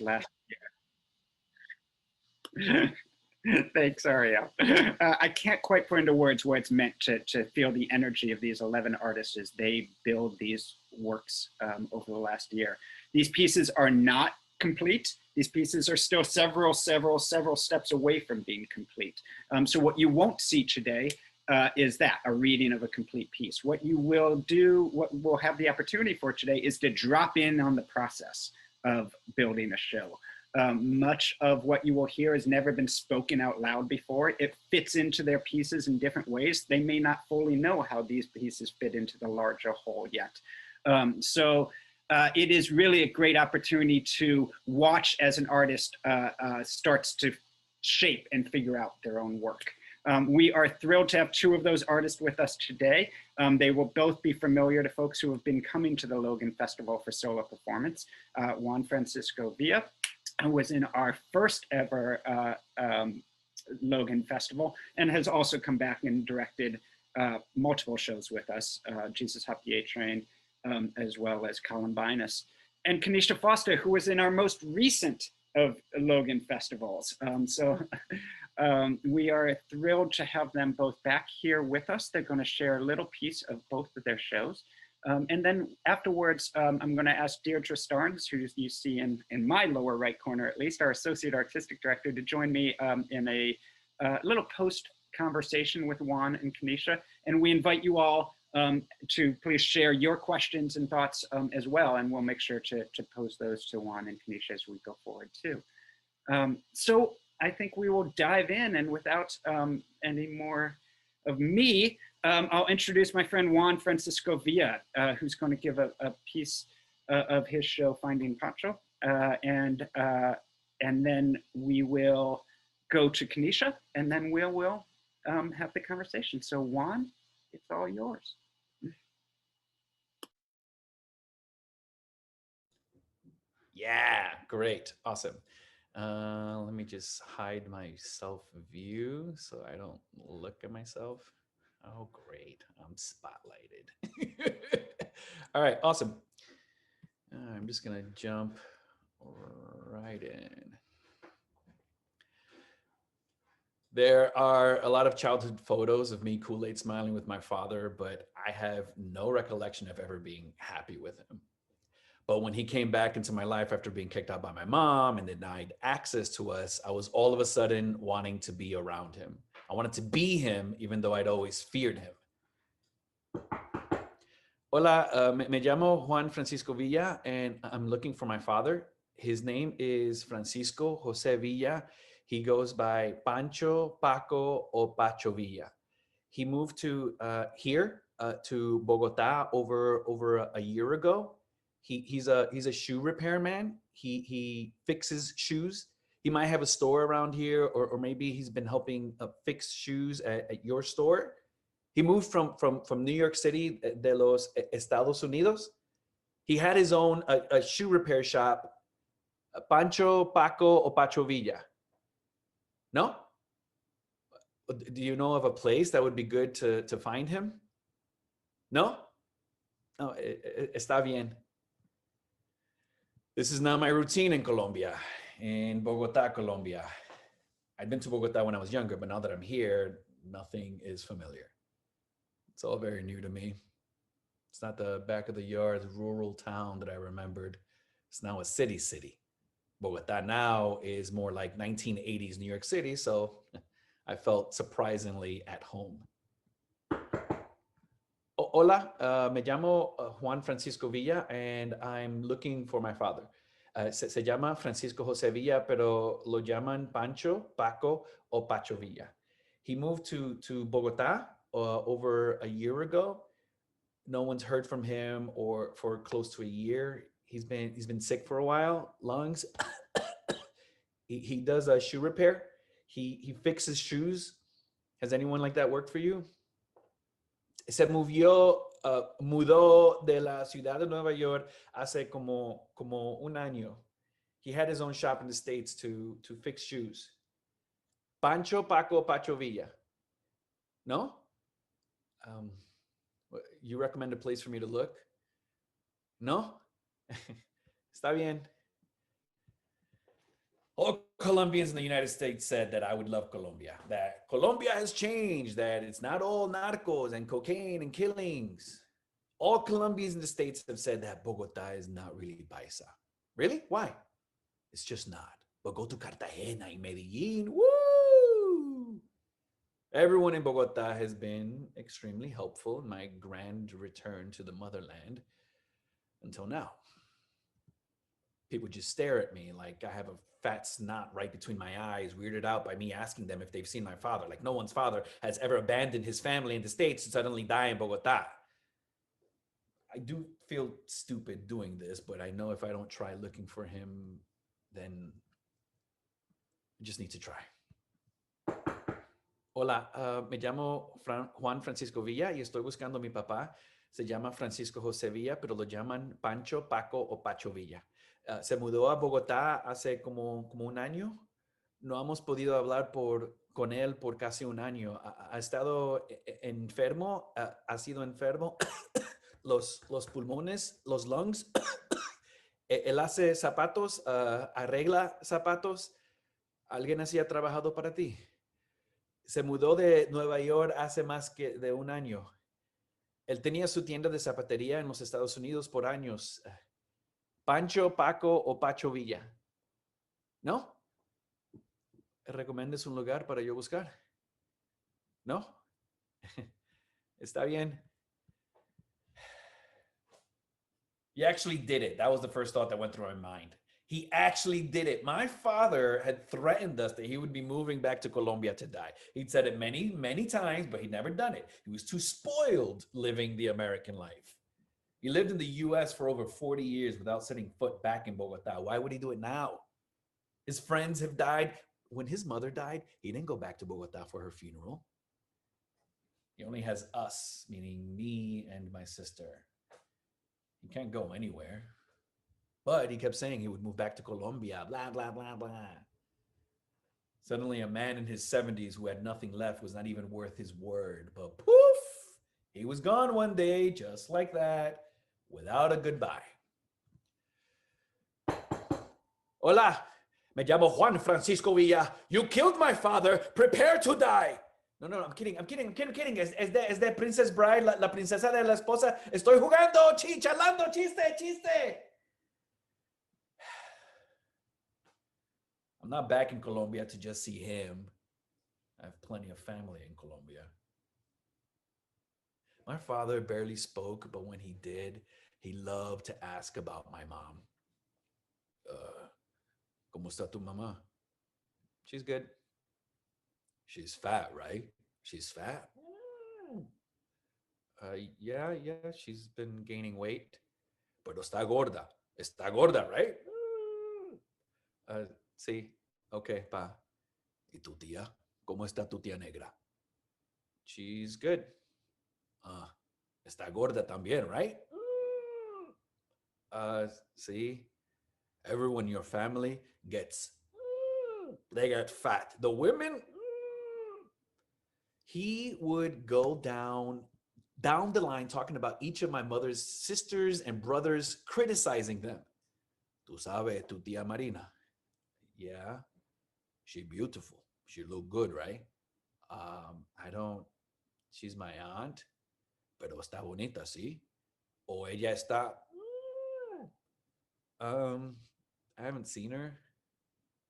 last year. Thanks, Ariel. I can't quite put into words what it's meant to feel the energy of these 11 artists as they build these works over the last year. These pieces are not complete. These pieces are still several steps away from being complete. So what you won't see today is that, a reading of a complete piece. What you will do, what we'll have the opportunity for today is to drop in on the process of building a show. Much of what you will hear has never been spoken out loud before. It fits into their pieces in different ways. They may not fully know how these pieces fit into the larger whole yet. It is really a great opportunity to watch as an artist starts to shape and figure out their own work. We are thrilled to have two of those artists with us today. They will both be familiar to folks who have been coming to the Logan Festival for solo performance. Juan Francisco Villa, who was in our first ever Logan Festival and has also come back and directed multiple shows with us, Jesus Happy Train, as well as Columbinus. And Khanisha Foster, who was in our most recent of Logan Festivals. We are thrilled to have them both back here with us. They're going to share a little piece of both of their shows. And then afterwards, I'm going to ask Deirdre Starnes, who you see in my lower right corner, at least, our Associate Artistic Director, to join me in a little post conversation with Juan and Khanisha. And we invite you all to please share your questions and thoughts as well. And we'll make sure to pose those to Juan and Khanisha as we go forward too. So I think we will dive in, and without any more of me, I'll introduce my friend Juan Francisco Villa, who's going to give a piece of his show, Finding Pancho. And then we will go to Khanisha, and then we'll have the conversation. So Juan, it's all yours. Yeah, great, awesome. Let me just hide my self view so I don't look at myself. Oh, great, I'm spotlighted. All right, awesome. I'm just gonna jump right in. There are a lot of childhood photos of me Kool-Aid smiling with my father, but I have no recollection of ever being happy with him. But when he came back into my life after being kicked out by my mom and denied access to us, I was all of a sudden wanting to be around him. I wanted to be him, even though I'd always feared him. Hola, me llamo Juan Francisco Villa, and I'm looking for my father. His name is Francisco Jose Villa. He goes by Pancho, Paco, or Pacho Villa. He moved to here to Bogota over a year ago. He's a shoe repairman. He fixes shoes. He might have a store around here, or maybe he's been helping fix shoes at your store. He moved from New York City, de los Estados Unidos. He had his own a shoe repair shop. Pancho, Paco, or Pacho Villa. No? Do you know of a place that would be good to find him? No? No, está bien. This is not my routine in Colombia, in Bogota, Colombia. I'd been to Bogota when I was younger, but now that I'm here, nothing is familiar. It's all very new to me. It's not the back of the yard rural town that I remembered. It's now a city. Bogota now is more like 1980s New York City, so I felt surprisingly at home. Hola, me llamo Juan Francisco Villa, and I'm looking for my father. Se llama Francisco Jose Villa, pero lo llaman Pancho, Paco, o Pacho Villa. He moved to Bogota over a year ago. No one's heard from him or for close to a year. He's been sick for a while, lungs. he does a shoe repair. He fixes shoes. Has anyone like that worked for you? Se mudó de la ciudad de Nueva York hace como un año. He had his own shop in the States to fix shoes. Pancho, Paco, Pacho Villa. No? You recommend a place for me to look? No? Está bien. All Colombians in the United States said that I would love Colombia, that Colombia has changed, that it's not all narcos and cocaine and killings. All Colombians in the States have said that Bogota is not really paisa. Really? Why? It's just not. But go to Cartagena and Medellin. Woo! Everyone in Bogota has been extremely helpful in my grand return to the motherland until now. People just stare at me like I have a fat snot right between my eyes, weirded out by me asking them if they've seen my father. Like no one's father has ever abandoned his family in the States to suddenly die in Bogota. I do feel stupid doing this, but I know if I don't try looking for him, then I just need to try. Hola, me llamo Juan Francisco Villa y estoy buscando a mi papá. Se llama Francisco José Villa, pero lo llaman Pancho, Paco o Pacho Villa. Se mudó a Bogotá hace como un año. No hemos podido hablar con él por casi un año. Ha estado enfermo, ha sido enfermo. Los pulmones, los lungs. Él hace zapatos, arregla zapatos. ¿Alguien así ha trabajado para ti? Se mudó de Nueva York hace más que de un año. Él tenía su tienda de zapatería en los Estados Unidos por años. Pancho, Paco o Pacho Villa. ¿No? ¿Recomiendas un lugar para yo buscar? ¿No? Está bien. He actually did it. That was the first thought that went through my mind. He actually did it. My father had threatened us that he would be moving back to Colombia to die. He'd said it many, many times, but he'd never done it. He was too spoiled living the American life. He lived in the US for over 40 years without setting foot back in Bogota. Why would he do it now? His friends have died. When his mother died, he didn't go back to Bogota for her funeral. He only has us, meaning me and my sister. He can't go anywhere. But he kept saying he would move back to Colombia, blah, blah, blah, blah. Suddenly, a man in his 70s who had nothing left was not even worth his word. But poof, he was gone one day, just like that, without a goodbye. Hola, me llamo Juan Francisco Villa. You killed my father. Prepare to die. No, I'm kidding. Es de Princess Bride, la princesa de la esposa. Estoy jugando, charlando, chiste. I'm not back in Colombia to just see him. I have plenty of family in Colombia. My father barely spoke, but when he did, he loved to ask about my mom. ¿Cómo está tu mamá? She's good. She's fat, right? She's fat. Yeah, she's been gaining weight. Pero está gorda. Está gorda, right? Sí, okay, pa. ¿Y tu tía? ¿Cómo está tu tía negra? She's good. Está gorda también, right? See, everyone in your family they get fat. The women, he would go down the line talking about each of my mother's sisters and brothers, criticizing them. Tú sabes, tu tía Marina. Yeah, she beautiful. She look good, right? She's my aunt, pero está bonita, ¿sí? O ella está, I haven't seen her.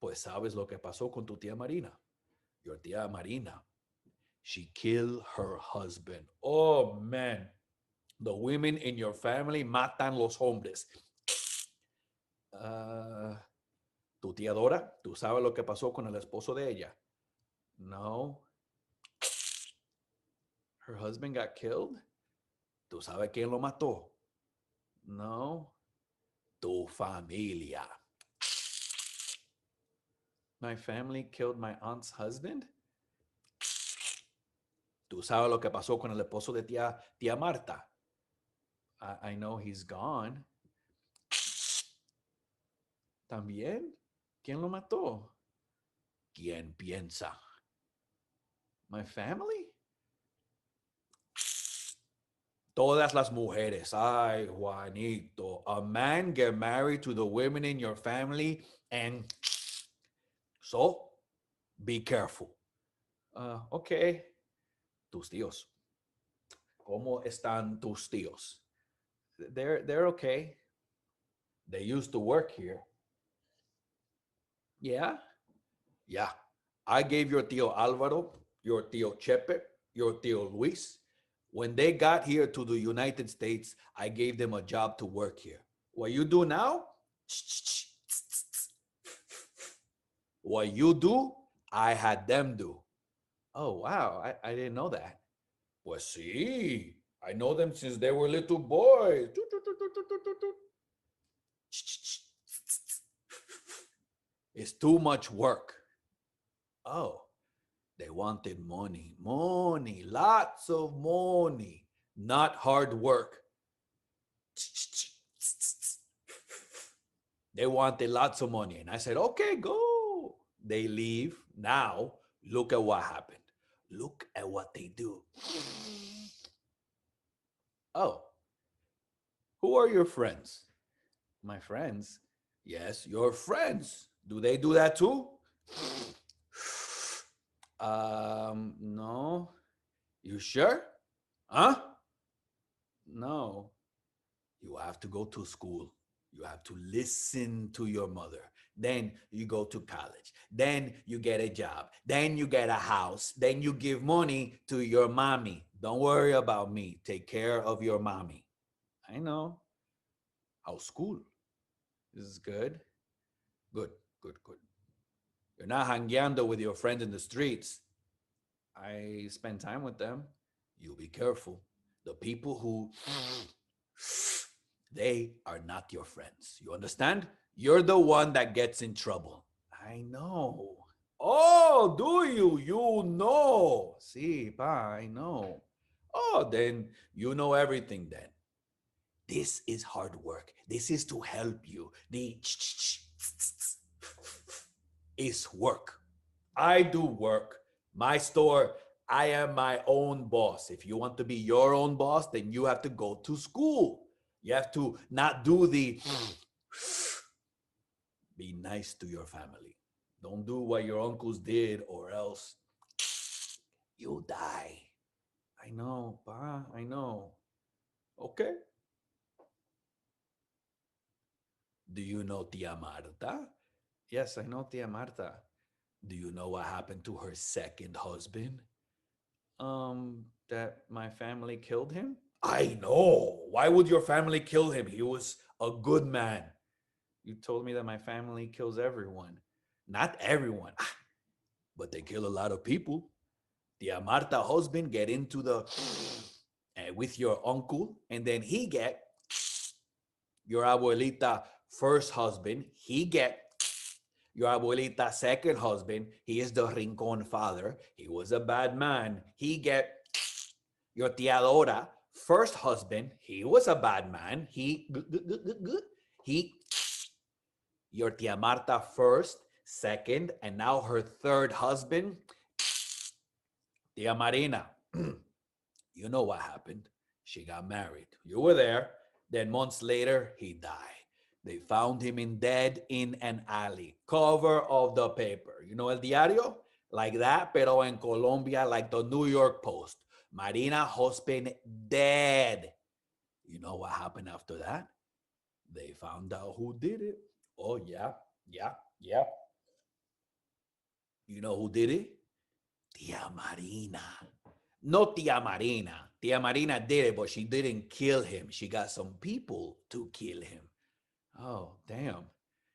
Pues sabes lo que pasó con tu tía Marina. Your tía Marina, she killed her husband. Oh, man. The women in your family matan los hombres. Tu tía Dora, ¿tú sabes lo que pasó con el esposo de ella? No. Her husband got killed? ¿Tú sabes quién lo mató? No. Tu familia. My family killed my aunt's husband? ¿Tú sabes lo que pasó con el esposo de tía Marta? I know he's gone. ¿También? ¿Quién lo mató? ¿Quién piensa? My family? Todas las mujeres. Ay, Juanito. A man get married to the women in your family and So be careful. Okay. Tus tíos. ¿Cómo están tus tíos? They're okay. They used to work here. Yeah? Yeah. I gave your tío Alvaro, your tío Chepe, your tío Luis. When they got here to the United States, I gave them a job to work here. What you do now? What you do, I had them do. Oh, wow. I didn't know that. Pues sí. I know them since they were little boys. It's too much work. Oh, they wanted money, money, lots of money, not hard work. They wanted lots of money. And I said, okay, go. They leave. Now, look at what happened. Look at what they do. Oh, who are your friends? My friends? Yes, your friends. Do they do that too? No. You sure? Huh? No. You have to go to school. You have to listen to your mother. Then you go to college. Then you get a job. Then you get a house. Then you give money to your mommy. Don't worry about me. Take care of your mommy. I know. How's school? This is good. Good, good, good. You're not hangueando with your friends in the streets. I spend time with them. You be careful. The people who they are not your friends. You understand? You're the one that gets in trouble. I know. Oh, do you? You know. See, pa, I know. Oh, then you know everything then. This is hard work. This is to help you. The is work. I do work. My store, I am my own boss. If you want to be your own boss, then you have to go to school. You have to not do the be nice to your family. Don't do what your uncles did, or else you die. I know, pa, I know. Okay. Do you know Tia Marta? Yes, I know Tia Marta. Do you know what happened to her second husband? That my family killed him? I know. Why would your family kill him? He was a good man. You told me that my family kills everyone. Not everyone, but they kill a lot of people. Tia Marta husband get into the with your uncle, and then he get your abuelita first husband. He get your abuelita second husband. He is the Rincon father. He was a bad man. He get your tia Dora first husband. He was a bad man. He your tia Marta first, second, and now her third husband, tia Marina. You know what happened. She got married. You were there. Then months later, he died. They found him in dead in an alley. Cover of the paper. You know El Diario? Like that, pero en Colombia, like the New York Post. Marina husband dead. You know what happened after that? They found out who did it. Oh, yeah, yeah, yeah. You know who did it? Tia Marina. No Tia Marina. Tia Marina did it, but she didn't kill him. She got some people to kill him. Oh, damn.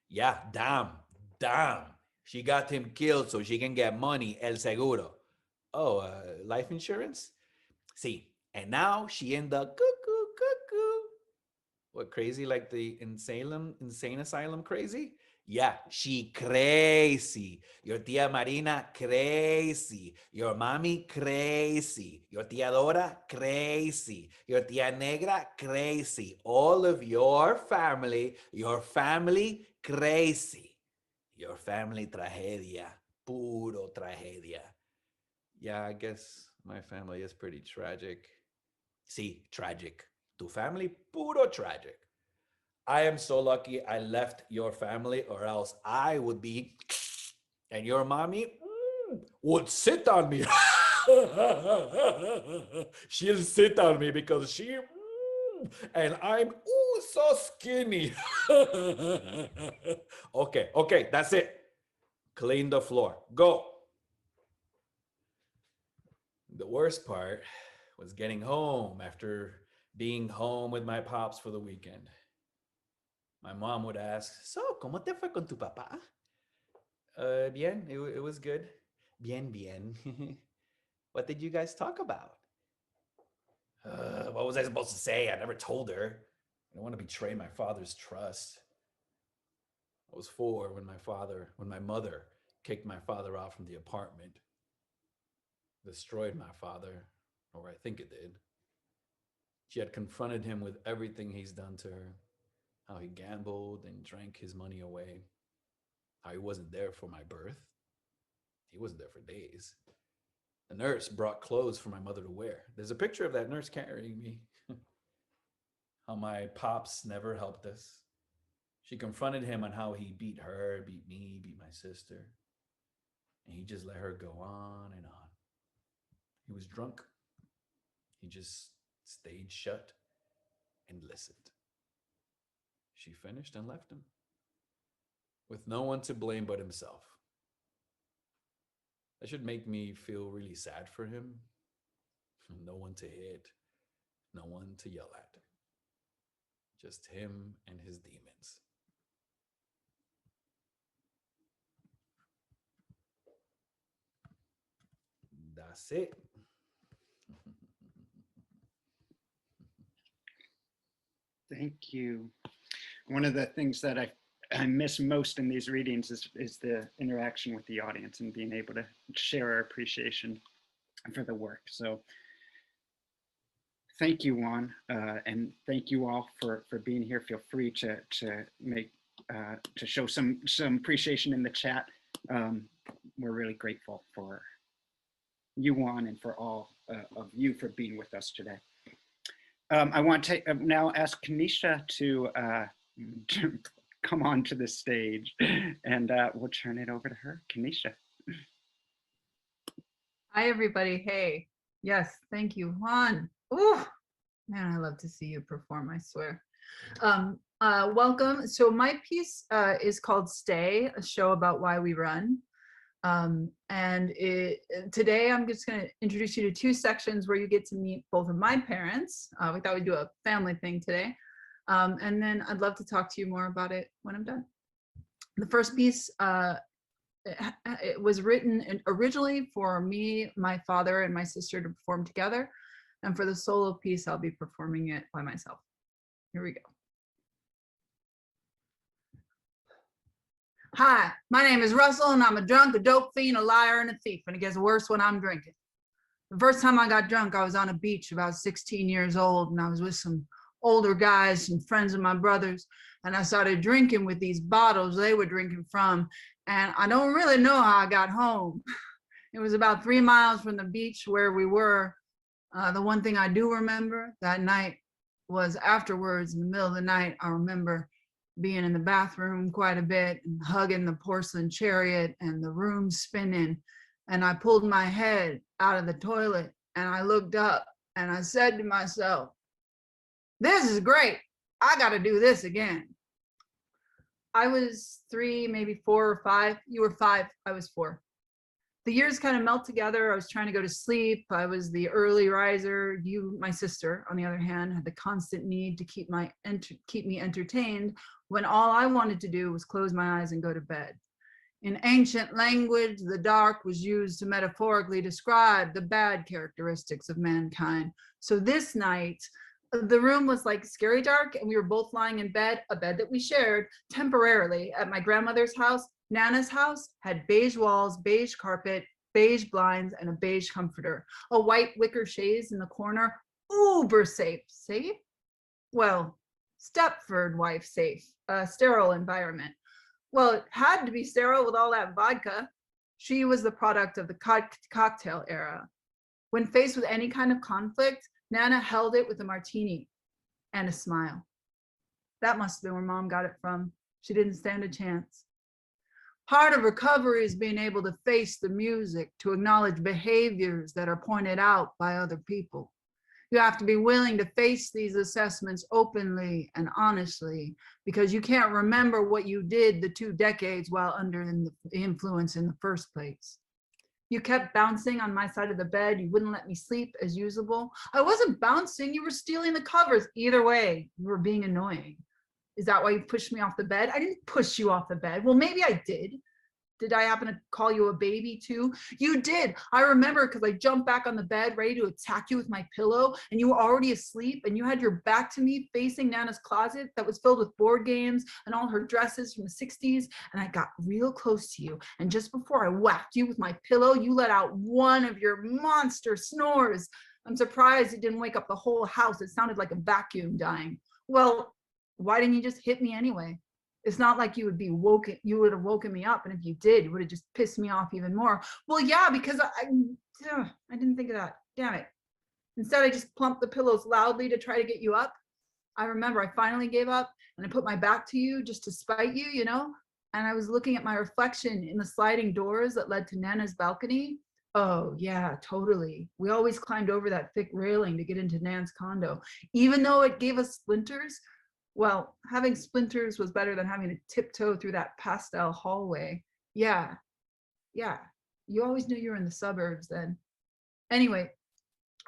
Yeah, damn. She got him killed so she can get money, el seguro. Oh, life insurance? See, and now she in the cuckoo. What, crazy like the insane asylum crazy? Yeah, she crazy. Your tia Marina crazy. Your mommy crazy. Your tia Dora crazy. Your tia Negra crazy. All of your family crazy. Your family tragedia. Puro tragedia. Yeah, I guess my family is pretty tragic. See, tragic. Tu family, puro tragic. I am so lucky I left your family, or else I would be And your mommy would sit on me. She'll sit on me because and I'm so skinny. Okay, that's it. Clean the floor. Go. The worst part was getting home after being home with my pops for the weekend. My mom would ask, "So, ¿cómo te fue con tu papá?" Bien, it was good. Bien. What did you guys talk about? What was I supposed to say? I never told her. I don't want to betray my father's trust. I was 4 when my mother kicked my father out from the apartment, destroyed my father, or I think it did. She had confronted him with everything he's done to her, how he gambled and drank his money away, how he wasn't there for my birth. He wasn't there for days. The nurse brought clothes for my mother to wear. There's a picture of that nurse carrying me. How my pops never helped us. She confronted him on how he beat her, beat me, beat my sister. And he just let her go on and on. He was drunk. He just stayed shut and listened. She finished and left him, with no one to blame but himself. That should make me feel really sad for him. No one to hit, no one to yell at. Just him and his demons. That's it. Thank you. One of the things that I miss most in these readings is the interaction with the audience and being able to share our appreciation for the work. So thank you, Juan, and thank you all for being here. Feel free to show some appreciation in the chat. We're really grateful for you, Juan, and for all of you for being with us today. I want to now ask Khanisha to come onto the stage, and we'll turn it over to her. Khanisha. Hi, everybody. Hey. Yes, thank you, Juan. Ooh, man, I love to see you perform, I swear. Welcome. So my piece is called Stay, a show about why we run. Today I'm just going to introduce you to 2 sections where you get to meet both of my parents. We thought we'd do a family thing today. And then I'd love to talk to you more about it when I'm done. The first piece, it was written originally for me, my father, and my sister to perform together. And for the solo piece, I'll be performing it by myself. Here we go. Hi, my name is Russell, and I'm a drunk, a dope fiend, a liar, and a thief, and it gets worse when I'm drinking. The first time I got drunk, I was on a beach about 16 years old, and I was with some older guys, some friends of my brother's, and I started drinking with these bottles they were drinking from, and I don't really know how I got home. It was about 3 miles from the beach where we were. The one thing I do remember that night was afterwards, in the middle of the night, I remember being in the bathroom quite a bit and hugging the porcelain chariot and the room spinning. And I pulled my head out of the toilet and I looked up and I said to myself, this is great. I got to do this again. I was 3, maybe 4 or 5. You were 5. I was 4. The years kind of melt together. I was trying to go to sleep. I was the early riser. You, my sister, on the other hand, had the constant need to keep me entertained when all I wanted to do was close my eyes and go to bed. In ancient language, the dark was used to metaphorically describe the bad characteristics of mankind. So this night, the room was like scary dark, and we were both lying in bed, a bed that we shared temporarily at my grandmother's house. Nana's house had beige walls, beige carpet, beige blinds, and a beige comforter. A white wicker chaise in the corner, uber safe. Safe? Well, Stepford wife safe, a sterile environment. Well, it had to be sterile with all that vodka. She was the product of the cocktail era. When faced with any kind of conflict, Nana held it with a martini and a smile. That must have been where Mom got it from. She didn't stand a chance. Part of recovery is being able to face the music, to acknowledge behaviors that are pointed out by other people. You have to be willing to face these assessments openly and honestly, because you can't remember what you did the 2 decades while under the influence in the first place. You kept bouncing on my side of the bed. You wouldn't let me sleep as usual. I wasn't bouncing. You were stealing the covers. Either way, you were being annoying. Is that why you pushed me off the bed? I didn't push you off the bed. Well, maybe I did. Did I happen to call you a baby too? You did. I remember because I jumped back on the bed ready to attack you with my pillow, and you were already asleep, and you had your back to me facing Nana's closet that was filled with board games and all her dresses from the 60s. And I got real close to you. And just before I whacked you with my pillow, you let out one of your monster snores. I'm surprised it didn't wake up the whole house. It sounded like a vacuum dying. Well, why didn't you just hit me anyway? It's not like you would have woken me up. And if you did, it would have just pissed me off even more. Well, yeah, because I didn't think of that. Damn it. Instead, I just plumped the pillows loudly to try to get you up. I remember I finally gave up and I put my back to you just to spite you, you know? And I was looking at my reflection in the sliding doors that led to Nana's balcony. Oh, yeah, totally. We always climbed over that thick railing to get into Nan's condo, even though it gave us splinters. Well, having splinters was better than having to tiptoe through that pastel hallway. Yeah. You always knew you were in the suburbs then. Anyway,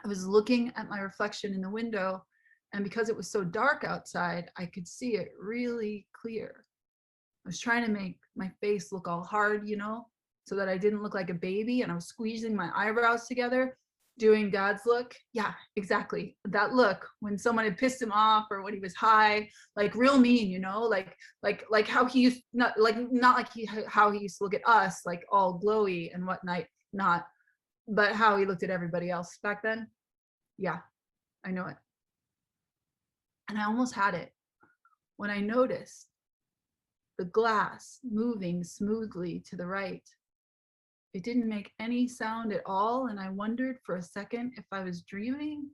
I was looking at my reflection in the window, and because it was so dark outside, I could see it really clear. I was trying to make my face look all hard, you know, so that I didn't look like a baby, and I was squeezing my eyebrows together, doing Dad's look. Yeah, exactly. That look when someone had pissed him off or when he was high, like real mean, you know, like how he used not like how he used to look at us, like all glowy and whatnot, not, but how he looked at everybody else back then. Yeah, I know it. And I almost had it when I noticed the glass moving smoothly to the right. It didn't make any sound at all, and I wondered for a second if I was dreaming,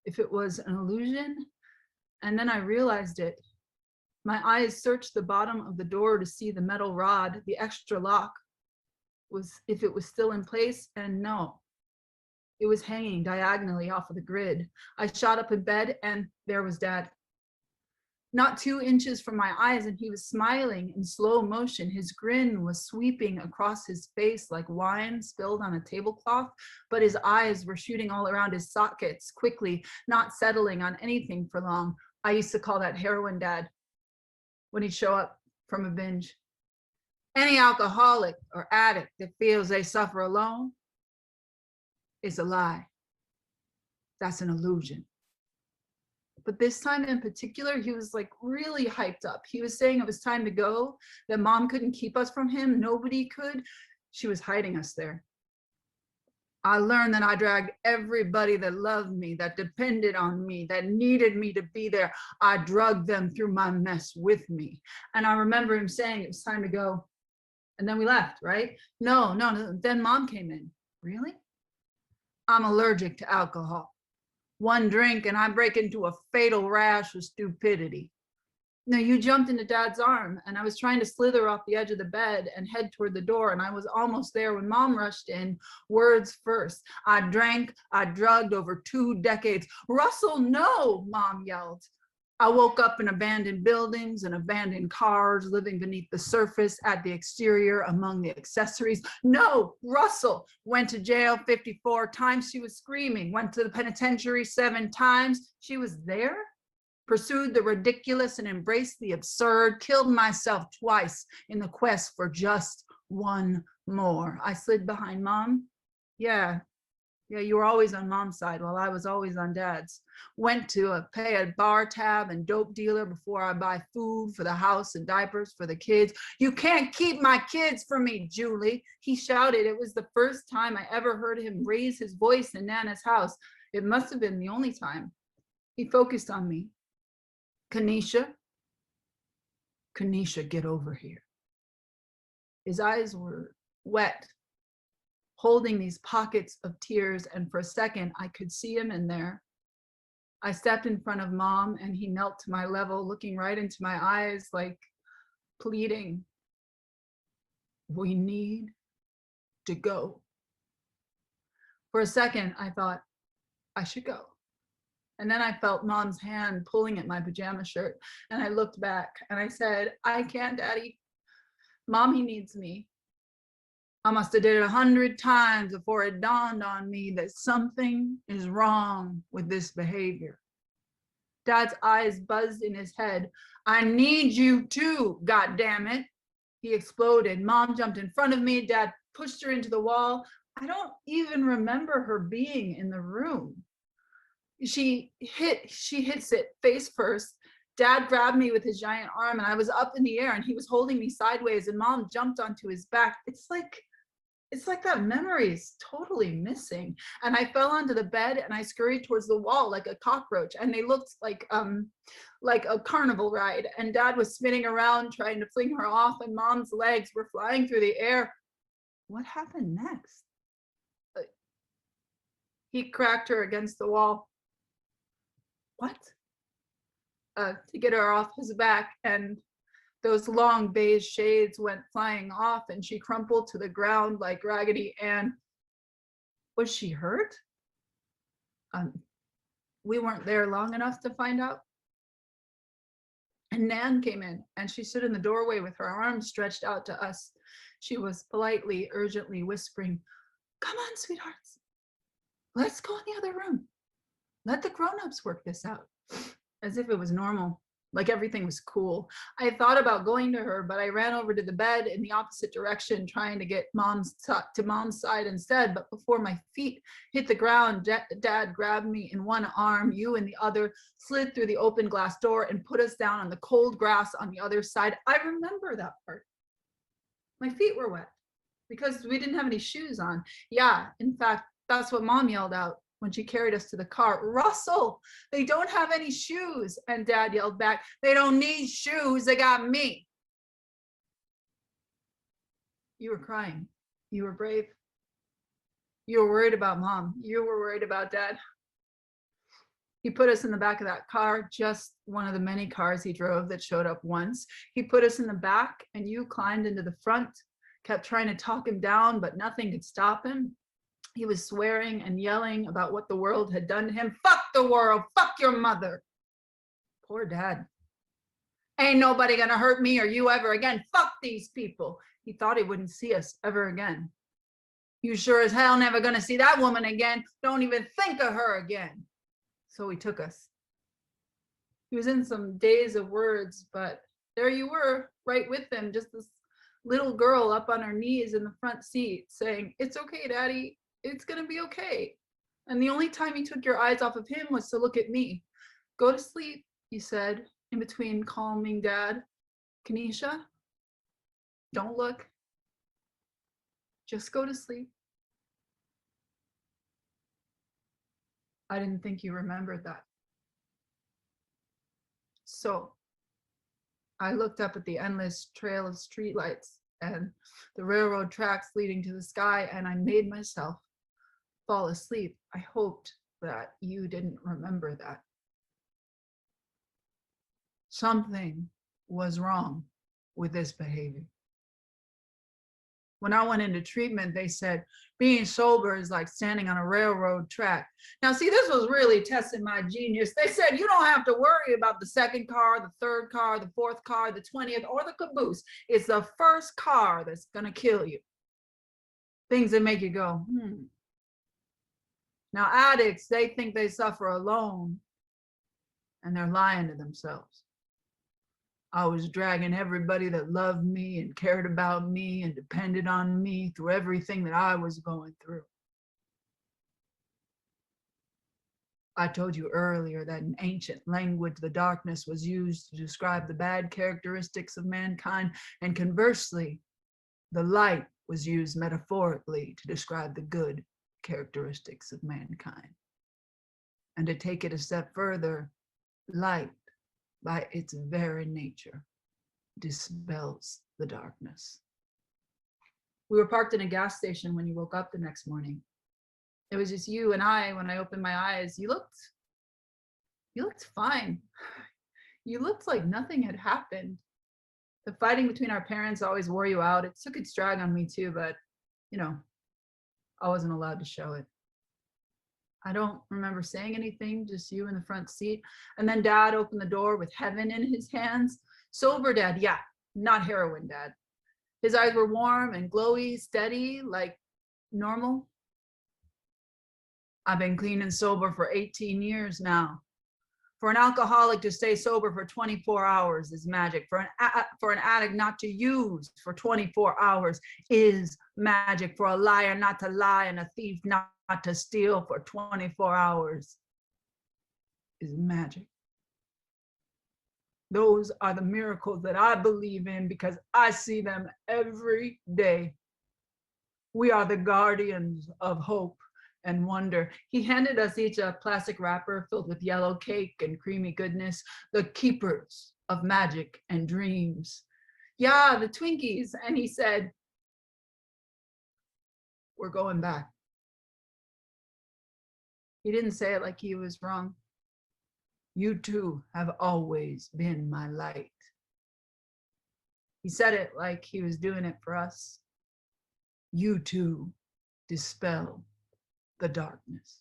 if it was an illusion, and then I realized it. My eyes searched the bottom of the door to see the metal rod, the extra lock, if it was still in place, and no, it was hanging diagonally off of the grid. I shot up in bed, and there was Dad. Not 2 inches from my eyes, and he was smiling in slow motion. His grin was sweeping across his face like wine spilled on a tablecloth, but his eyes were shooting all around his sockets quickly, not settling on anything for long. I used to call that heroin Dad when he'd show up from a binge. Any alcoholic or addict that feels they suffer alone is a lie. That's an illusion. But this time in particular, he was like really hyped up. He was saying it was time to go, that Mom couldn't keep us from him. Nobody could. She was hiding us there. I learned that I dragged everybody that loved me, that depended on me, that needed me to be there. I drugged them through my mess with me. And I remember him saying it was time to go. And then we left, right? No. Then Mom came in. Really? I'm allergic to alcohol. 1 drink and I break into a fatal rash of stupidity. No, you jumped into Dad's arm, and I was trying to slither off the edge of the bed and head toward the door, and I was almost there when Mom rushed in, words first. I drank, I drugged over 2 decades. Russell, no, Mom yelled. I woke up in abandoned buildings and abandoned cars, living beneath the surface, at the exterior, among the accessories. No, Russell. Went to jail 54 times. She was screaming. Went to the penitentiary 7 times. She was there. Pursued the ridiculous and embraced the absurd. Killed myself twice in the quest for just 1 more. I slid behind Mom. Yeah, you were always on Mom's side while I was always on Dad's. Went to pay a bar tab and dope dealer before I buy food for the house and diapers for the kids. You can't keep my kids from me, Julie, he shouted. It was the first time I ever heard him raise his voice in Nana's house. It must have been the only time. He focused on me. Khanisha, get over here. His eyes were wet, holding these pockets of tears, and for a second I could see him in there. I stepped in front of Mom, and he knelt to my level, looking right into my eyes, like pleading. We need to go. For a second, I thought I should go. And then I felt Mom's hand pulling at my pajama shirt. And I looked back and I said, I can't, Daddy. Mommy needs me. I must have did it 100 times before it dawned on me that something is wrong with this behavior. Dad's eyes buzzed in his head. I need you too, God damn it. He exploded. Mom jumped in front of me. Dad pushed her into the wall. I don't even remember her being in the room. She hits it face first. Dad grabbed me with his giant arm and I was up in the air and he was holding me sideways and Mom jumped onto his back. It's like that memory is totally missing. And I fell onto the bed and I scurried towards the wall like a cockroach. And they looked like a carnival ride. And Dad was spinning around trying to fling her off and Mom's legs were flying through the air. What happened next? He cracked her against the wall. What? To get her off his back, and those long beige shades went flying off and she crumpled to the ground like Raggedy Ann. Was she hurt? We weren't there long enough to find out. And Nan came in and she stood in the doorway with her arms stretched out to us. She was politely, urgently whispering, come on, sweethearts. Let's go in the other room. Let the grown-ups work this out. As if it was normal, like everything was cool. I thought about going to her, but I ran over to the bed in the opposite direction, trying to get Mom's side instead. But before my feet hit the ground, Dad grabbed me in one arm, you in the other, slid through the open glass door and put us down on the cold grass on the other side. I remember that part. My feet were wet because we didn't have any shoes on. Yeah, in fact, that's what Mom yelled out when she carried us to the car. Russell, they don't have any shoes. And Dad yelled back, they don't need shoes, they got me. You were crying. You were brave. You were worried about Mom. You were worried about Dad. He put us in the back of that car, just one of the many cars he drove that showed up once. He put us in the back and you climbed into the front, kept trying to talk him down, but nothing could stop him. He was swearing and yelling about what the world had done to him. Fuck the world, fuck your mother. Poor Dad. Ain't nobody gonna hurt me or you ever again. Fuck these people. He thought he wouldn't see us ever again. You sure as hell never gonna see that woman again. Don't even think of her again. So he took us. He was in some daze of words, but there you were, right with him, just this little girl up on her knees in the front seat saying, it's okay, Daddy. It's gonna be okay. And the only time you took your eyes off of him was to look at me. Go to sleep, he said, in between calming Dad. Khanisha, don't look. Just go to sleep. I didn't think you remembered that. So I looked up at the endless trail of streetlights and the railroad tracks leading to the sky, and I made myself fall asleep. I hoped that you didn't remember that. Something was wrong with this behavior. When I went into treatment, they said being sober is like standing on a railroad track. Now, see, this was really testing my genius. They said you don't have to worry about the second car, the third car, the fourth car, the 20th, or the caboose. It's the first car that's gonna kill you. Things that make you go, Now, addicts, they think they suffer alone, and they're lying to themselves. I was dragging everybody that loved me and cared about me and depended on me through everything that I was going through. I told you earlier that in ancient language, the darkness was used to describe the bad characteristics of mankind, and conversely, the light was used metaphorically to describe the good characteristics of mankind. And to take it a step further, light, by its very nature, dispels the darkness. We were parked in a gas station when you woke up the next morning. It was just you and I. When I opened my eyes, you looked fine. You looked like nothing had happened. The fighting between our parents always wore you out. It took its drag on me too, but I wasn't allowed to show it. I don't remember saying anything, just you in the front seat. And then Dad opened the door with heaven in his hands. Sober Dad, yeah, not heroin Dad. His eyes were warm and glowy, steady, like normal. I've been clean and sober for 18 years now. For an alcoholic to stay sober for 24 hours is magic. For an addict not to use for 24 hours is magic. For a liar not to lie and a thief not to steal for 24 hours is magic. Those are the miracles that I believe in because I see them every day. We are the guardians of hope and wonder. He handed us each a plastic wrapper filled with yellow cake and creamy goodness, the keepers of magic and dreams. Yeah, the Twinkies. And he said, we're going back. He didn't say it like he was wrong. You too have always been my light. He said it like he was doing it for us. You too dispel the darkness.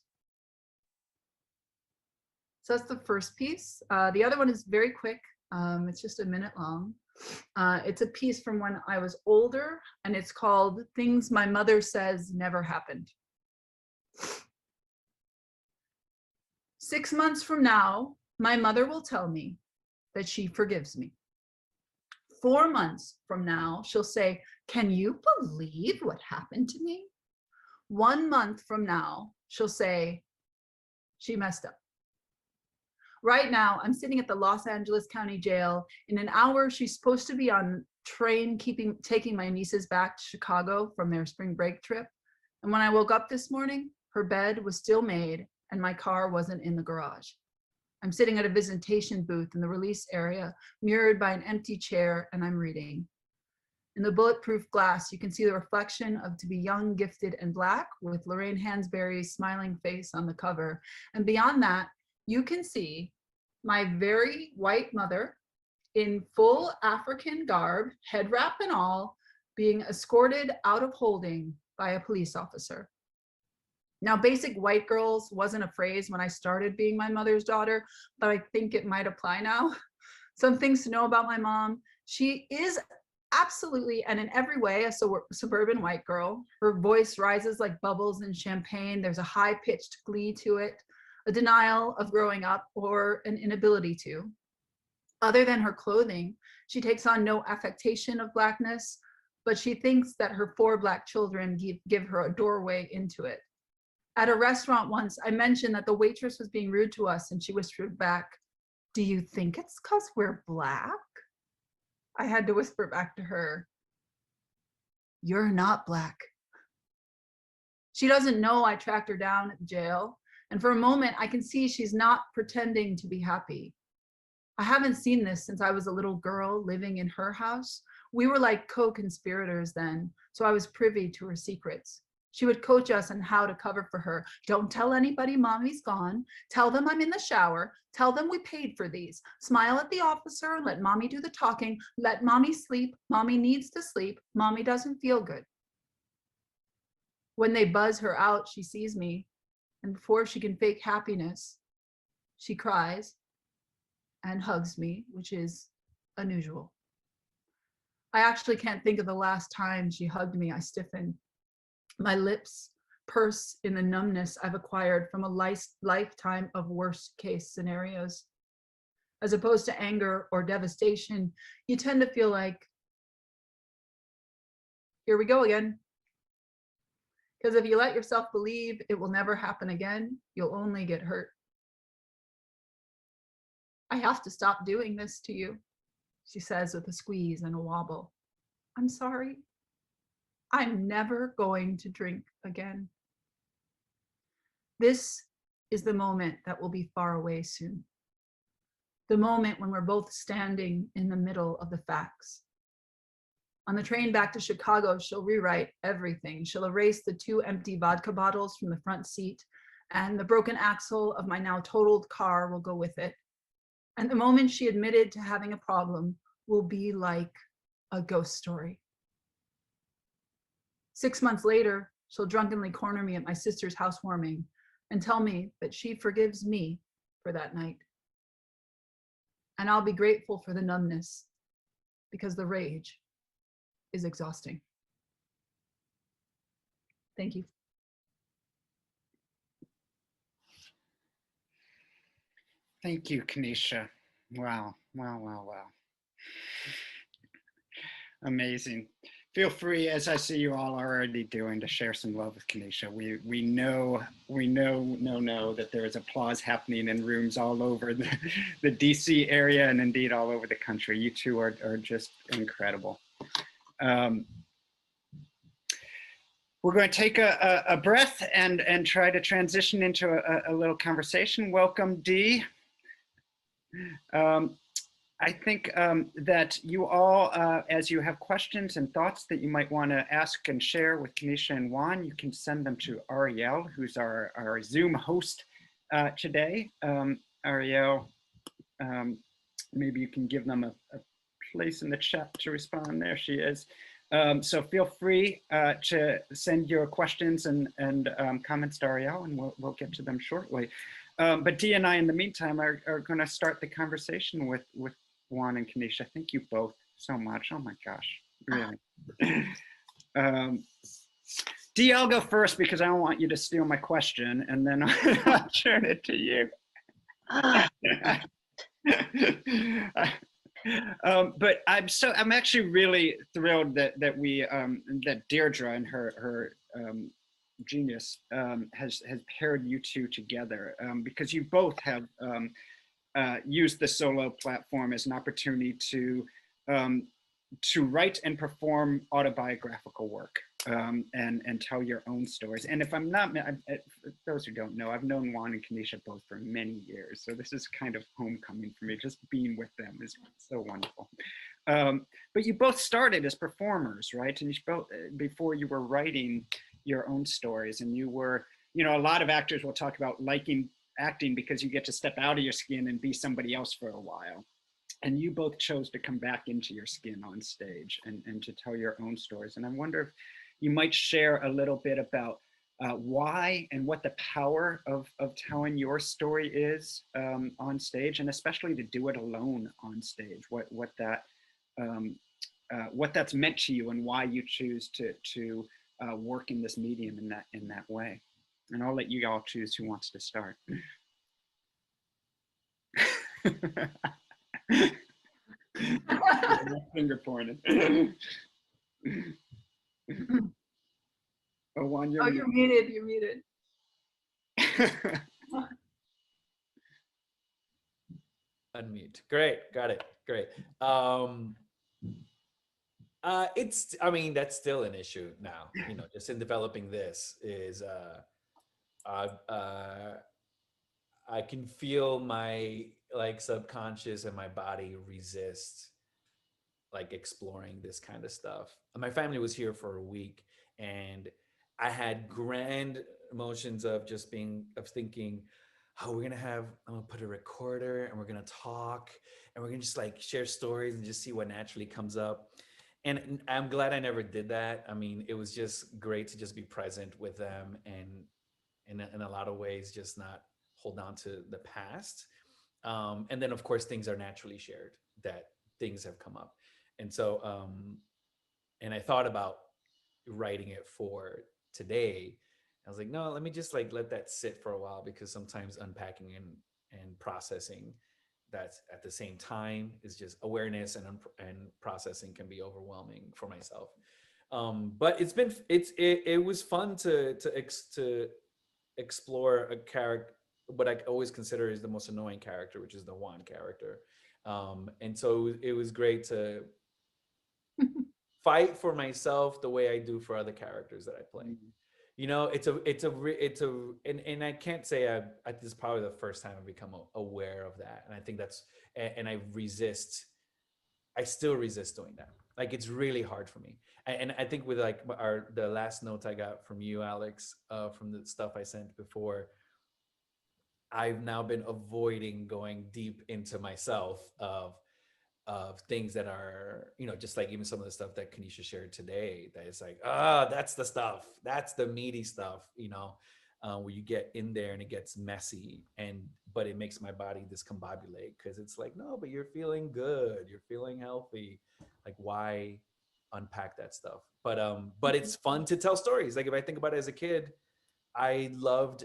So that's the first piece. The other one is very quick. It's just a minute long. It's a piece from when I was older, and it's called Things My Mother Says Never Happened. 6 months from now, my mother will tell me that she forgives me. 4 months from now, she'll say, can you believe what happened to me? 1 month from now, she'll say, she messed up. Right now, I'm sitting at the Los Angeles County Jail. In an hour, she's supposed to be on train taking my nieces back to Chicago from their spring break trip. And when I woke up this morning, her bed was still made and my car wasn't in the garage. I'm sitting at a visitation booth in the release area, mirrored by an empty chair, and I'm reading. In the bulletproof glass, you can see the reflection of To Be Young, Gifted, and Black with Lorraine Hansberry's smiling face on the cover. And beyond that, you can see my very white mother in full African garb, head wrap and all, being escorted out of holding by a police officer. Now, basic white girls wasn't a phrase when I started being my mother's daughter, but I think it might apply now. Some things to know about my mom. She is absolutely and in every way a suburban white girl. Her voice rises like bubbles in champagne. There's a high-pitched glee to it, a denial of growing up or an inability to. Other than her clothing, she takes on no affectation of Blackness, but she thinks that her 4 Black children give her a doorway into it. At a restaurant once, I mentioned that the waitress was being rude to us, and she whispered back, do you think it's because we're Black? I had to whisper back to her, you're not Black. She doesn't know I tracked her down at the jail, and for a moment, I can see she's not pretending to be happy. I haven't seen this since I was a little girl living in her house. We were like co-conspirators then, so I was privy to her secrets. She would coach us on how to cover for her. Don't tell anybody mommy's gone. Tell them I'm in the shower. Tell them we paid for these. Smile at the officer and let mommy do the talking. Let mommy sleep. Mommy needs to sleep. Mommy doesn't feel good. When they buzz her out, she sees me. And before she can fake happiness, she cries and hugs me, which is unusual. I actually can't think of the last time she hugged me. I stiffen. My lips purse in the numbness I've acquired from a lifetime of worst case scenarios. As opposed to anger or devastation, you tend to feel like, here we go again. Because if you let yourself believe it will never happen again, you'll only get hurt. I have to stop doing this to you, she says with a squeeze and a wobble. I'm sorry. I'm never going to drink again. This is the moment that will be far away soon. The moment when we're both standing in the middle of the facts. On the train back to Chicago, she'll rewrite everything. She'll erase the 2 empty vodka bottles from the front seat, and the broken axle of my now totaled car will go with it. And the moment she admitted to having a problem will be like a ghost story. 6 months later, she'll drunkenly corner me at my sister's housewarming and tell me that she forgives me for that night. And I'll be grateful for the numbness because the rage is exhausting. Thank you. Thank you, Khanisha. Wow, wow, wow, wow. Amazing. Feel free, as I see you all already doing, to share some love with Khanisha. We know that there is applause happening in rooms all over the DC area and indeed all over the country. You two are just incredible. We're going to take a breath and try to transition into a little conversation. Welcome, Dee. I think that you all, as you have questions and thoughts that you might want to ask and share with Khanisha and Juan, you can send them to Ariel, who's our Zoom host today. Ariel, maybe you can give them a place in the chat to respond. There she is. So feel free to send your questions and comments to Ariel, and we'll get to them shortly. But Dee and I, in the meantime, are going to start the conversation with Juan and Khanisha. Thank you both so much. Oh my gosh, really. Dee, I'll go first because I don't want you to steal my question, and then I'll turn it to you. But I'm actually really thrilled that Deirdre and her genius has paired you two together, because you both have used the solo platform as an opportunity to write and perform autobiographical work, and tell your own stories. And if I'm not, for those who don't know, I've known Juan and Khanisha both for many years, so this is kind of homecoming for me. Just being with them is so wonderful. But you both started as performers, right? And you both, before you were writing your own stories, and you were, you know, a lot of actors will talk about liking acting because you get to step out of your skin and be somebody else for a while. And you both chose to come back into your skin on stage and to tell your own stories. And I wonder if you might share a little bit about why and what the power of telling your story is on stage, and especially to do it alone on stage, what that's meant to you and why you choose to work in this medium in that way. And I'll let you all choose who wants to start. Finger pointing. Oh, Juan, you're muted. You're muted. Unmute. Great. Got it. Great. It's, I mean, that's still an issue now, you know, just in developing this is, I can feel my like subconscious and my body resist like exploring this kind of stuff. My family was here for a week, and I had grand emotions of just thinking, oh, I'm gonna put a recorder and we're gonna talk and we're gonna just like share stories and just see what naturally comes up. And I'm glad I never did that. I mean, it was just great to just be present with them, and in a lot of ways, just not hold on to the past. And then of course, things are naturally shared, that things have come up. And so, and I thought about writing it for today. I was like, no, let me just like let that sit for a while, because sometimes unpacking and processing that's at the same time is just awareness and processing can be overwhelming for myself. But it was fun to explore a character, what I always consider is the most annoying character, which is the Juan character. And so it was great to fight for myself the way I do for other characters that I play. You know, and I can't say this is probably the first time I've become aware of that. And I think and I still resist doing that. Like, it's really hard for me. And I think with like the last note I got from you, Alex, from the stuff I sent before, I've now been avoiding going deep into myself of, of things that are, you know, just like even some of the stuff that Khanisha shared today, that it's like, ah, that's the stuff, that's the meaty stuff, you know, where you get in there and it gets messy, but it makes my body discombobulate, because it's like, no, but you're feeling good, you're feeling healthy, like why unpack that stuff? But it's fun to tell stories. Like if I think about it as a kid, I loved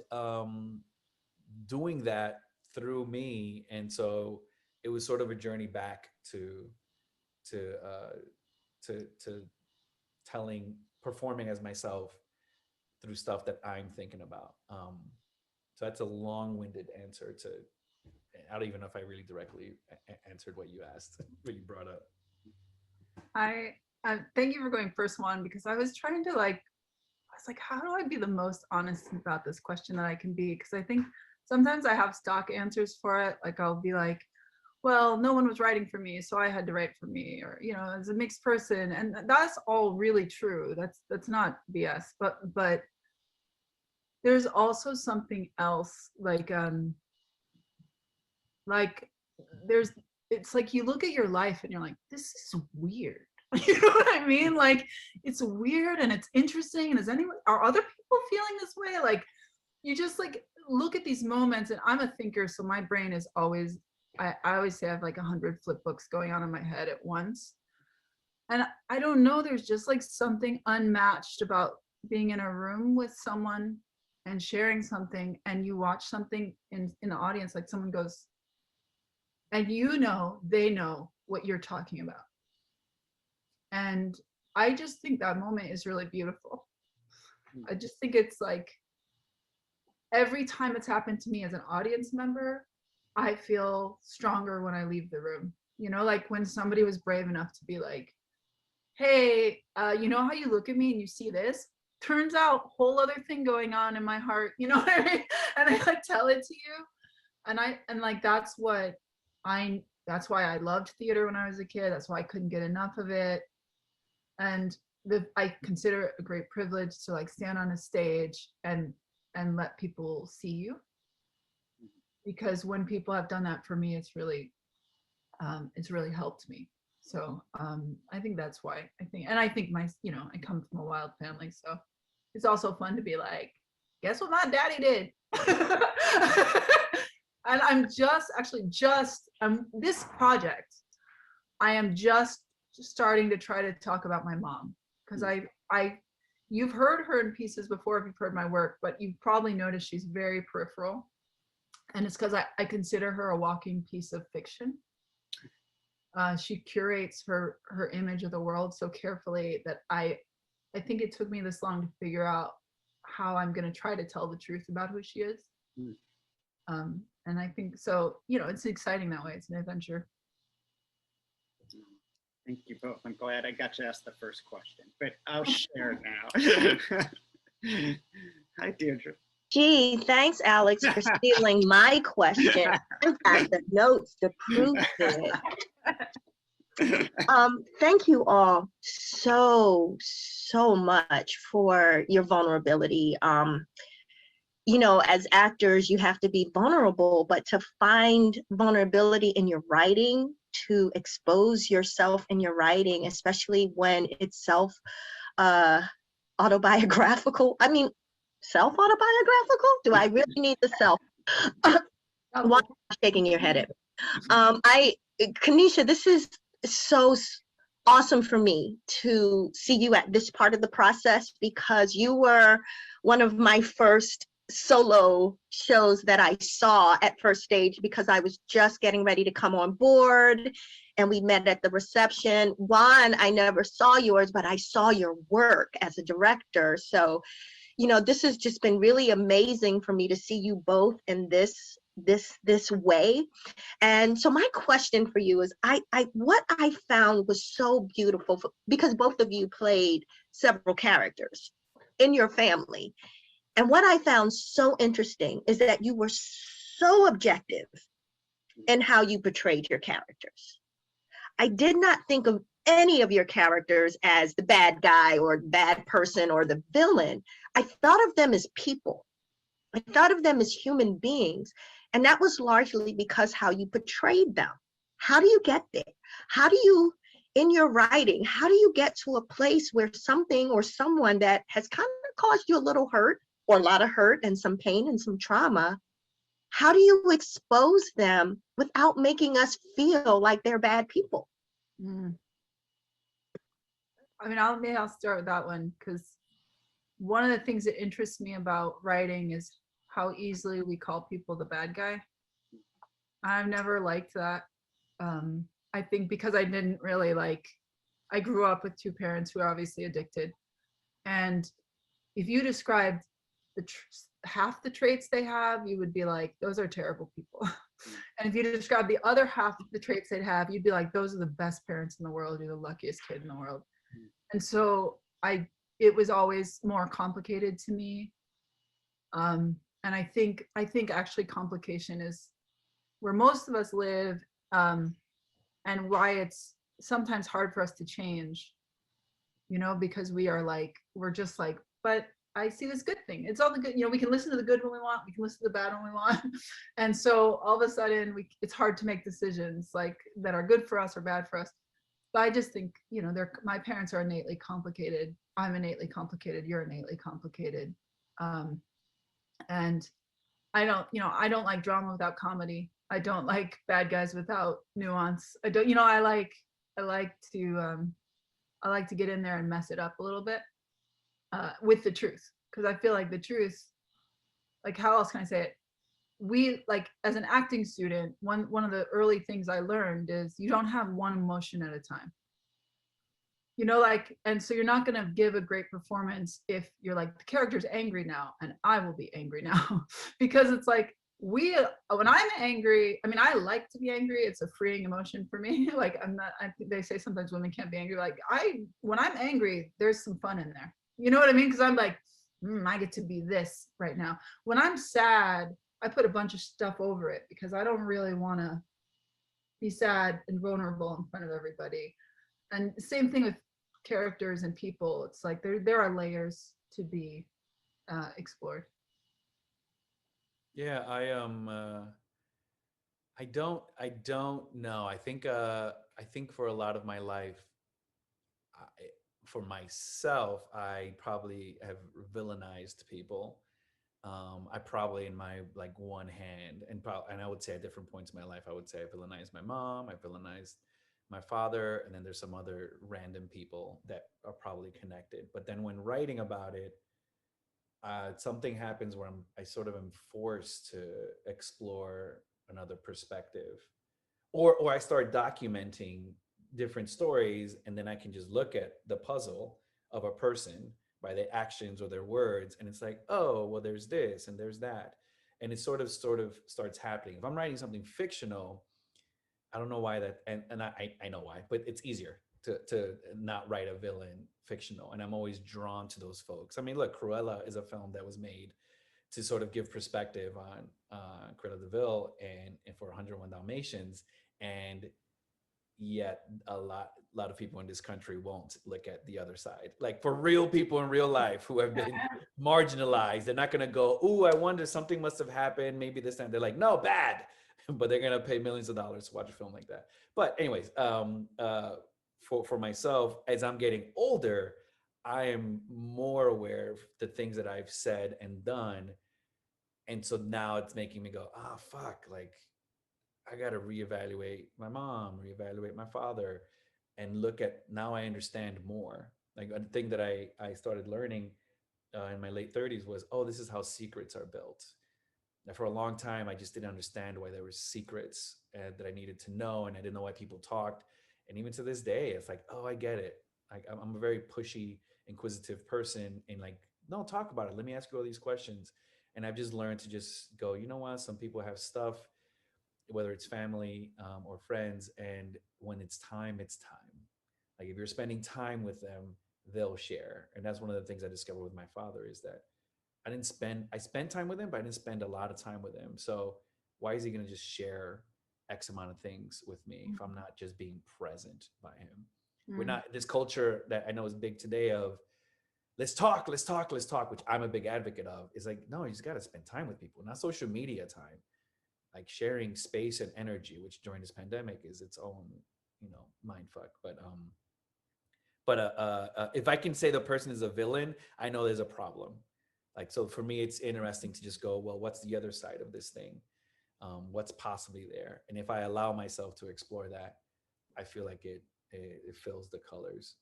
doing that through me, and so it was sort of a journey back to telling, performing as myself through stuff that I'm thinking about. So that's a long-winded answer to, I don't even know if I really directly answered what you asked, what you brought up. I thank you for going first one, because I was trying to like, I was like, how do I be the most honest about this question that I can be? Because I think sometimes I have stock answers for it. Like I'll be like, well, no one was writing for me, so I had to write for me, or you know, as a mixed person, and that's all really true. That's not BS. But there's also something else, like there's, it's like you look at your life and you're like, this is weird. You know what I mean? Like it's weird and it's interesting. And are other people feeling this way? Like you just like look at these moments, and I'm a thinker, so my brain is always, I always say I have like 100 flip books going on in my head at once. And I don't know, there's just like something unmatched about being in a room with someone and sharing something, and you watch something in the audience, like someone goes, and you know, they know what you're talking about. And I just think that moment is really beautiful. I just think it's like, every time it's happened to me as an audience member, I feel stronger when I leave the room. You know, like when somebody was brave enough to be like, hey, you know how you look at me and you see this? Turns out whole other thing going on in my heart, you know what I mean? And I like tell it to you. And like that's why I loved theater when I was a kid. That's why I couldn't get enough of it. And I consider it a great privilege to like stand on a stage and let people see you. Because when people have done that for me, it's really helped me. So I think that's why I think I come from a wild family, so it's also fun to be like, guess what my daddy did? And I'm this project, I am just starting to try to talk about my mom, because you've heard her in pieces before if you've heard my work, but you've probably noticed she's very peripheral. And it's because I consider her a walking piece of fiction. She curates her image of the world so carefully that I think it took me this long to figure out how I'm going to try to tell the truth about who she is. And I think so, you know, it's exciting that way. It's an adventure. Thank you both. I'm glad I got to ask the first question, but I'll share now. Hi, Deirdre. Gee, thanks, Alex, for stealing my question. I got the notes to prove it. Thank you all so much for your vulnerability. You know, as actors, you have to be vulnerable, but to find vulnerability in your writing, to expose yourself in your writing, especially when it's autobiographical. I mean, self-autobiographical? Do I really need the self? Why shaking your head at me? Khanisha, this is so awesome for me to see you at this part of the process, because you were one of my first solo shows that I saw at First Stage, because I was just getting ready to come on board, and we met at the reception. Juan, I never saw yours, but I saw your work as a director. So, you know, this has just been really amazing for me to see you both in this way. And so my question for you is, what I found was so beautiful, because both of you played several characters in your family. And what I found so interesting is that you were so objective in how you portrayed your characters. I did not think of any of your characters as the bad guy or bad person or the villain. I thought of them as people. I thought of them as human beings. And that was largely because how you portrayed them. How do you get there? How do you, in your writing, how do you get to a place where something or someone that has kind of caused you a little hurt or a lot of hurt and some pain and some trauma, how do you expose them without making us feel like they're bad people? Mm. I mean, maybe I'll start with that one, because one of the things that interests me about writing is how easily we call people the bad guy. I've never liked that. I think because I didn't really I grew up with two parents who are obviously addicted. And if you described half the traits they have, you would be like, those are terrible people. And if you describe the other half of the traits they'd have, you'd be like, those are the best parents in the world. You're the luckiest kid in the world. And so it was always more complicated to me. And I think actually complication is where most of us live, and why it's sometimes hard for us to change, because we're just like, but I see this good thing. It's all the good, we can listen to the good when we want, we can listen to the bad when we want. And so all of a sudden it's hard to make decisions that are good for us or bad for us. But I just think, my parents are innately complicated. I'm innately complicated. You're innately complicated. And I don't like drama without comedy. I don't like bad guys without nuance. I don't, I like to get in there and mess it up a little bit with the truth, because I feel like the truth, how else can I say it? We as an acting student, one of the early things I learned is you don't have one emotion at a time. And so you're not going to give a great performance if you're the character's angry now and I will be angry now. Because it's when I'm angry, I mean, I like to be angry. It's a freeing emotion for me. They say sometimes women can't be angry. When I'm angry, there's some fun in there. You know what I mean? Because I'm I get to be this right now. When I'm sad, I put a bunch of stuff over it because I don't really want to be sad and vulnerable in front of everybody. And the same thing with characters and people. It's there are layers to be explored. Yeah, I don't know. I think for a lot of my life, for myself, I probably have villainized people. I probably in my one hand, and I would say at different points in my life, I would say I villainized my mom, I villainized my father, and then there's some other random people that are probably connected. But then when writing about it, something happens where I sort of am forced to explore another perspective, or I start documenting different stories, and then I can just look at the puzzle of a person by their actions or their words, and it's oh, well, there's this and there's that, and it sort of starts happening. If I'm writing something fictional, I don't know why that, and I know why, but it's easier to not write a villain fictional. And I'm always drawn to those folks. I mean, look, Cruella is a film that was made to sort of give perspective on Cruella de Vil and for 101 Dalmatians. And yet a lot of people in this country won't look at the other side. For real people in real life who have been marginalized, they're not going to go, ooh, I wonder, something must have happened maybe this time. They're like, no, bad. But they're going to pay millions of dollars to watch a film like that. But anyways, for myself, as I'm getting older, I am more aware of the things that I've said and done. And so now it's making me go, fuck, I got to reevaluate my mom, reevaluate my father, and look at, now I understand more. A thing that I started learning in my late 30s was, this is how secrets are built. Now, for a long time, I just didn't understand why there were secrets that I needed to know, and I didn't know why people talked. And even to this day, it's I get it. I'm a very pushy, inquisitive person, and no, talk about it. Let me ask you all these questions. And I've just learned to just go, you know what? Some people have stuff, whether it's family or friends, and when it's time, it's time. If you're spending time with them, they'll share. And that's one of the things I discovered with my father, is that I spent time with him, but I didn't spend a lot of time with him. So why is he going to just share X amount of things with me if I'm not just being present by him? We're not, this culture that I know is big today of let's talk, which I'm a big advocate of, is no, you just got to spend time with people, not social media time. like sharing space and energy, which during this pandemic is its own, mind fuck. But if I can say the person is a villain, I know there's a problem. Like, so for me, it's interesting to just go, well, what's the other side of this thing? What's possibly there? And if I allow myself to explore that, I feel like it fills the colors.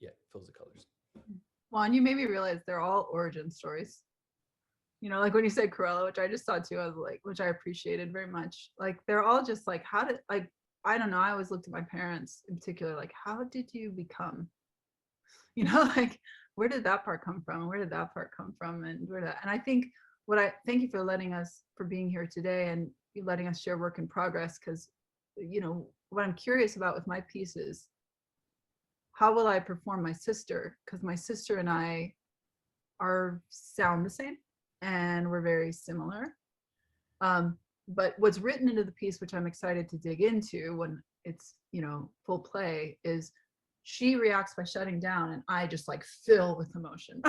It fills the colors. Juan, you made me realize they're all origin stories. Like when you said Cruella, which I just saw too, I was like, which I appreciated very much. Like they're all just like, I don't know. I always looked at my parents in particular, like, how did you become? Like where did that part come from? Where did that part come from? And I think thank you for being here today and letting us share work in progress. Cause what I'm curious about with my piece is how will I perform my sister? Cause my sister and I sound the same and we're very similar. But what's written into the piece, which I'm excited to dig into when it's, full play, is she reacts by shutting down and I just like fill with emotion.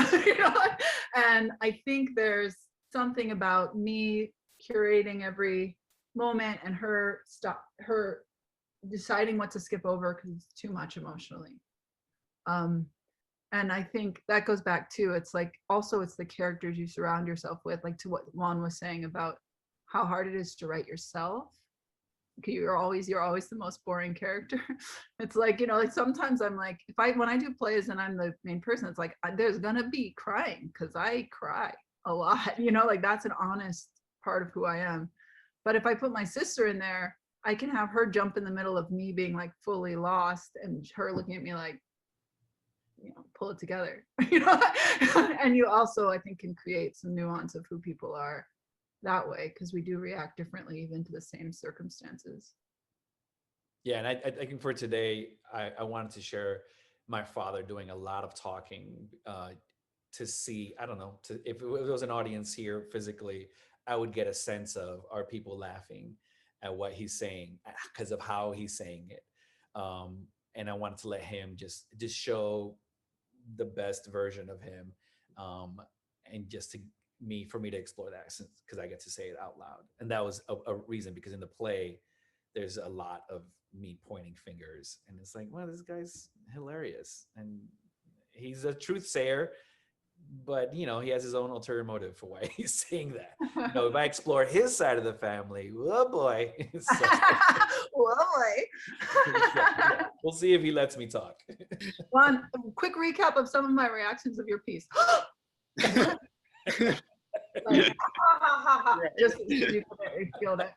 And I think there's something about me curating every moment and her deciding what to skip over because it's too much emotionally. And I think that goes back to, it's like, also it's the characters you surround yourself with, like to what Juan was saying about how hard it is to write yourself. You're always the most boring character. It's like, like sometimes I'm like, when I do plays and I'm the main person, it's like, there's gonna be crying because I cry a lot, like that's an honest part of who I am. But if I put my sister in there, I can have her jump in the middle of me being like fully lost and her looking at me like, pull it together, and you also, I think, can create some nuance of who people are that way, because we do react differently even to the same circumstances. Yeah, and I think for today, I wanted to share my father doing a lot of talking to see, I don't know, if there was an audience here physically, I would get a sense of, are people laughing at what he's saying because of how he's saying it? And I wanted to let him just show the best version of him, and just for me to explore that, because I get to say it out loud. And that was a reason, because in the play there's a lot of me pointing fingers and it's like, well, this guy's hilarious and he's a truth sayer, but he has his own ulterior motive for why he's saying that. If I explore his side of the family, oh boy. So, oh boy. yeah. We'll see if he lets me talk. One quick recap of some of my reactions of your piece. Like, just so you can feel that.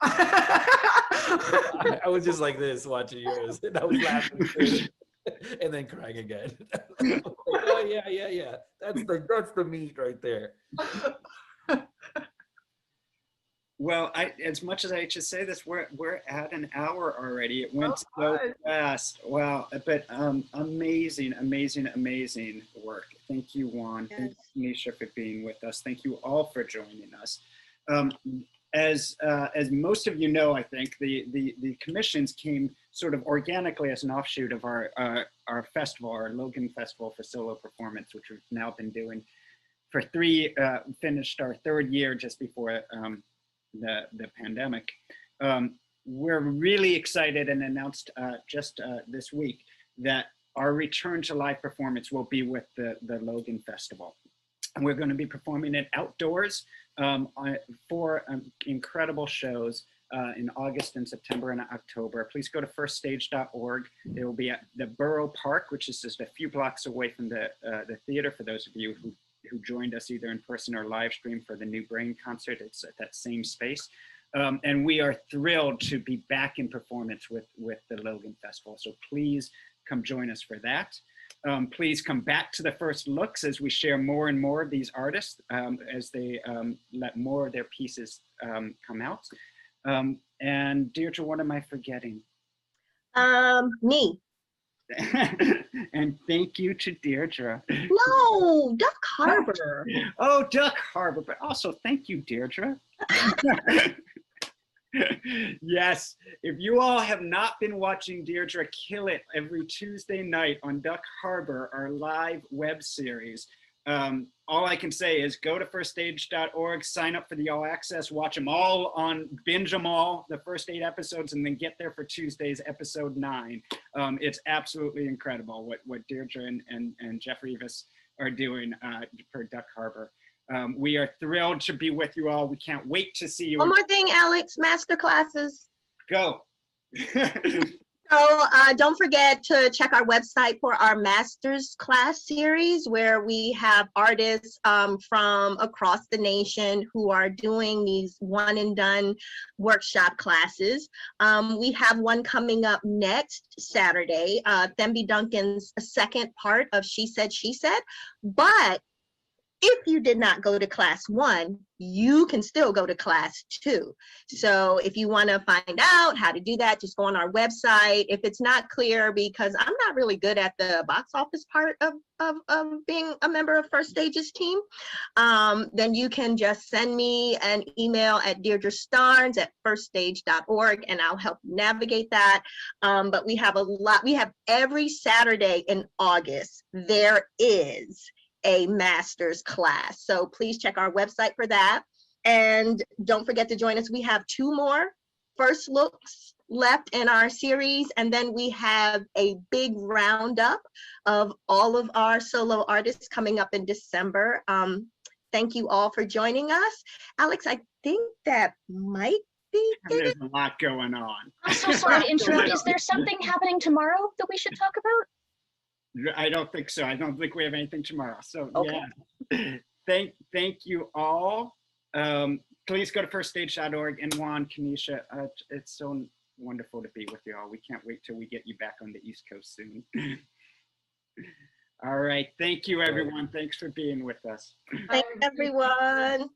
I was just like this watching yours, and I was laughing too, and then crying again. Like, oh yeah. That's the meat right there. Well, as much as I should say this, we're at an hour already. It went so fast. Wow, but amazing work. Thank you, Juan. Yes. Thank you, Khanisha, for being with us. Thank you all for joining us. As most of you know, I think the commissions came sort of organically as an offshoot of our festival, our Logan Festival for Solo Performance, which we've now been doing for finished our third year just before the pandemic. We're really excited and announced just this week that our return to live performance will be with the Logan Festival. And we're going to be performing it outdoors for incredible shows in August and September and October. Please go to firststage.org. It will be at the Borough Park, which is just a few blocks away from the theater, for those of you who joined us either in person or live stream for the New Brain concert. It's at that same space. And we are thrilled to be back in performance with the Logan Festival. So please come join us for that. Please come back to the First Looks as we share more and more of these artists as they let more of their pieces come out. And Deirdre, what am I forgetting? Me. And thank you to Deirdre. No, Duck Harbor. Oh, Duck Harbor, but also thank you, Deirdre. Yes, if you all have not been watching Deirdre kill it every Tuesday night on Duck Harbor, our live web series, All I can say is go to firststage.org, sign up for the All Access, watch them all binge them all, the first 8 episodes, and then get there for Tuesday's episode 9. It's absolutely incredible what Deirdre and Jeff Rivas are doing for Duck Harbor. We are thrilled to be with you all. We can't wait to see you. One more thing, Alex, master classes. Go. So don't forget to check our website for our master's class series, where we have artists from across the nation who are doing these one and done workshop classes. We have one coming up next Saturday, Themby Duncan's second part of She Said, She Said. But if you did not go to class 1, you can still go to class 2. So if you want to find out how to do that, just go on our website. If it's not clear, because I'm not really good at the box office part of being a member of First Stage's team, then you can just send me an email at deirdrestarnes@firststage.org, and I'll help navigate that. But we have we have every Saturday in August, there is a master's class. So please check our website for that. And don't forget to join us. We have 2 more first looks left in our series. And then we have a big roundup of all of our solo artists coming up in December. Thank you all for joining us. Alex, I think that might be it. There's a lot going on. I'm so sorry to interrupt. Is there something happening tomorrow that we should talk about? I don't think so. I don't think we have anything tomorrow. So Okay. yeah, thank you all. Please go to firststage.org, and Juan, Khanisha, it's so wonderful to be with you all. We can't wait till we get you back on the East Coast soon. All right. Thank you, everyone. Thanks for being with us. Thanks, everyone.